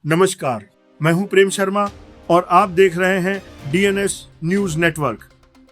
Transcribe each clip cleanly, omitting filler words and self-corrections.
नमस्कार, मैं हूं प्रेम शर्मा और आप देख रहे हैं डीएनएस न्यूज नेटवर्क।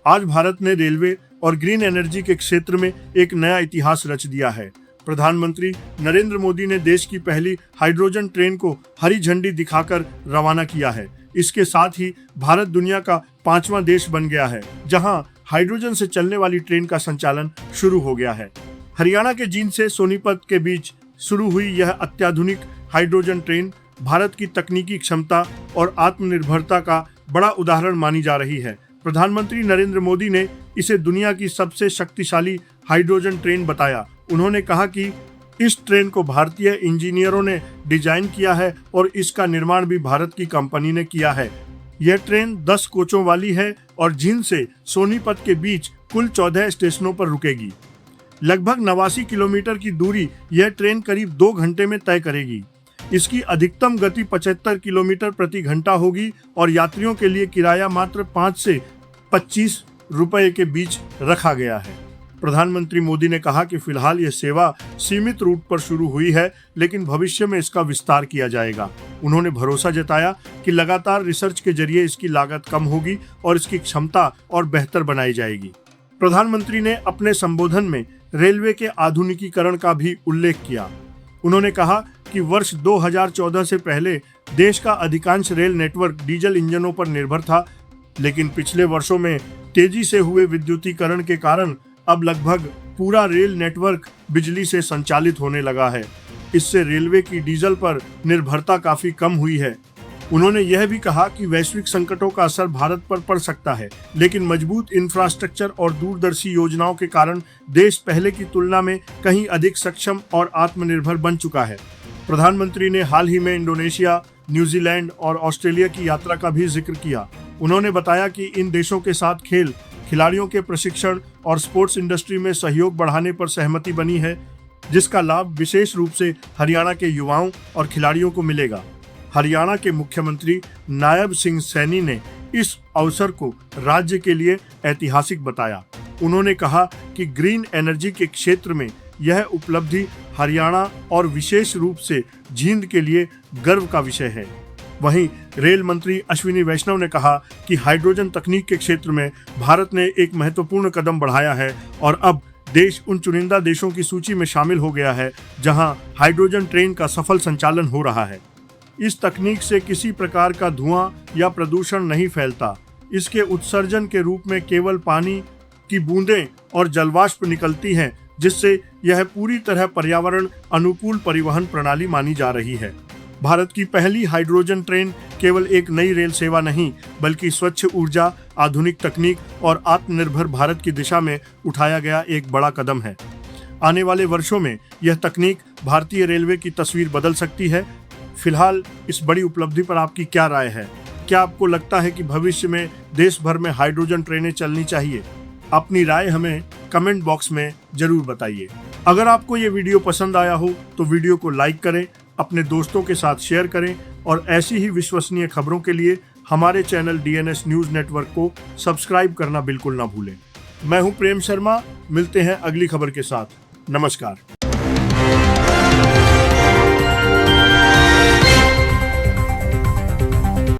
आज भारत ने रेलवे और ग्रीन एनर्जी के क्षेत्र में एक नया इतिहास रच दिया है। प्रधानमंत्री नरेंद्र मोदी ने देश की पहली हाइड्रोजन ट्रेन को हरी झंडी दिखाकर रवाना किया है। इसके साथ ही भारत दुनिया का 5वां देश बन गया है जहां हाइड्रोजन से चलने वाली ट्रेन का संचालन शुरू हो गया है। हरियाणा के जींद से सोनीपत के बीच शुरू हुई यह अत्याधुनिक हाइड्रोजन ट्रेन भारत की तकनीकी क्षमता और आत्मनिर्भरता का बड़ा उदाहरण मानी जा रही है। प्रधानमंत्री नरेंद्र मोदी ने इसे दुनिया की सबसे शक्तिशाली हाइड्रोजन ट्रेन बताया। उन्होंने कहा कि इस ट्रेन को भारतीय इंजीनियरों ने डिजाइन किया है और इसका निर्माण भी भारत की कंपनी ने किया है। यह ट्रेन 10 कोचों वाली है और जींद से सोनीपत के बीच कुल 14 स्टेशनों पर रुकेगी। लगभग 89 किलोमीटर की दूरी यह ट्रेन करीब 2 घंटे में तय करेगी। इसकी अधिकतम गति 75 किलोमीटर प्रति घंटा होगी और यात्रियों के लिए किराया मात्र 5 से 25 रुपए के बीच रखा गया है। प्रधानमंत्री मोदी ने कहा कि फिलहाल यह सेवा सीमित रूट पर शुरू हुई है, लेकिन भविष्य में इसका विस्तार किया जाएगा। उन्होंने भरोसा जताया कि लगातार रिसर्च के जरिए इसकी लागत कम होगी और इसकी क्षमता और बेहतर बनाई जाएगी। प्रधानमंत्री ने अपने संबोधन में रेलवे के आधुनिकीकरण का भी उल्लेख किया। उन्होंने कहा कि वर्ष 2014 से पहले देश का अधिकांश रेल नेटवर्क डीजल इंजनों पर निर्भर था, लेकिन पिछले वर्षों में तेजी से हुए विद्युतीकरण के कारण अब लगभग पूरा रेल नेटवर्क बिजली से संचालित होने लगा है। इससे रेलवे की डीजल पर निर्भरता काफी कम हुई है। उन्होंने यह भी कहा कि वैश्विक संकटों का असर भारत पर पड़ सकता है, लेकिन मजबूत इंफ्रास्ट्रक्चर और दूरदर्शी योजनाओं के कारण देश पहले की तुलना में कहीं अधिक सक्षम और आत्मनिर्भर बन चुका है। प्रधानमंत्री ने हाल ही में इंडोनेशिया, न्यूजीलैंड और ऑस्ट्रेलिया की यात्रा का भी जिक्र किया। उन्होंने बताया कि इन देशों के साथ खेल, खिलाड़ियों के प्रशिक्षण और स्पोर्ट्स इंडस्ट्री में सहयोग बढ़ाने पर सहमति बनी है, जिसका लाभ विशेष रूप से हरियाणा के युवाओं और खिलाड़ियों को मिलेगा। हरियाणा के मुख्यमंत्री नायब सिंह सैनी ने इस अवसर को राज्य के लिए ऐतिहासिक बताया। उन्होंने कहा कि ग्रीन एनर्जी के क्षेत्र में यह उपलब्धि हरियाणा और विशेष रूप से जींद के लिए गर्व का विषय है। वहीं रेल मंत्री अश्विनी वैष्णव ने कहा कि हाइड्रोजन तकनीक के क्षेत्र में भारत ने एक महत्वपूर्ण कदम बढ़ाया है और अब देश उन चुनिंदा देशों की सूची में शामिल हो गया है जहां हाइड्रोजन ट्रेन का सफल संचालन हो रहा है। इस तकनीक से किसी प्रकार का धुआं या प्रदूषण नहीं फैलता। इसके उत्सर्जन के रूप में केवल पानी की बूंदें और जलवाष्प निकलती हैं, जिससे यह पूरी तरह पर्यावरण अनुकूल परिवहन प्रणाली मानी जा रही है। भारत की पहली हाइड्रोजन ट्रेन केवल एक नई रेल सेवा नहीं, बल्कि स्वच्छ ऊर्जा, आधुनिक तकनीक और आत्मनिर्भर भारत की दिशा में उठाया गया एक बड़ा कदम है। आने वाले वर्षों में यह तकनीक भारतीय रेलवे की तस्वीर बदल सकती है। फिलहाल इस बड़ी उपलब्धि पर आपकी क्या राय है? क्या आपको लगता है कि भविष्य में देश भर में हाइड्रोजन ट्रेनें चलनी चाहिए? अपनी राय हमें कमेंट बॉक्स में जरूर बताइए। अगर आपको ये वीडियो पसंद आया हो तो वीडियो को लाइक करें, अपने दोस्तों के साथ शेयर करें और ऐसी ही विश्वसनीय खबरों के लिए हमारे चैनल डीएनएस न्यूज नेटवर्क को सब्सक्राइब करना बिल्कुल ना भूलें। मैं हूं प्रेम शर्मा, मिलते हैं अगली खबर के साथ। नमस्कार।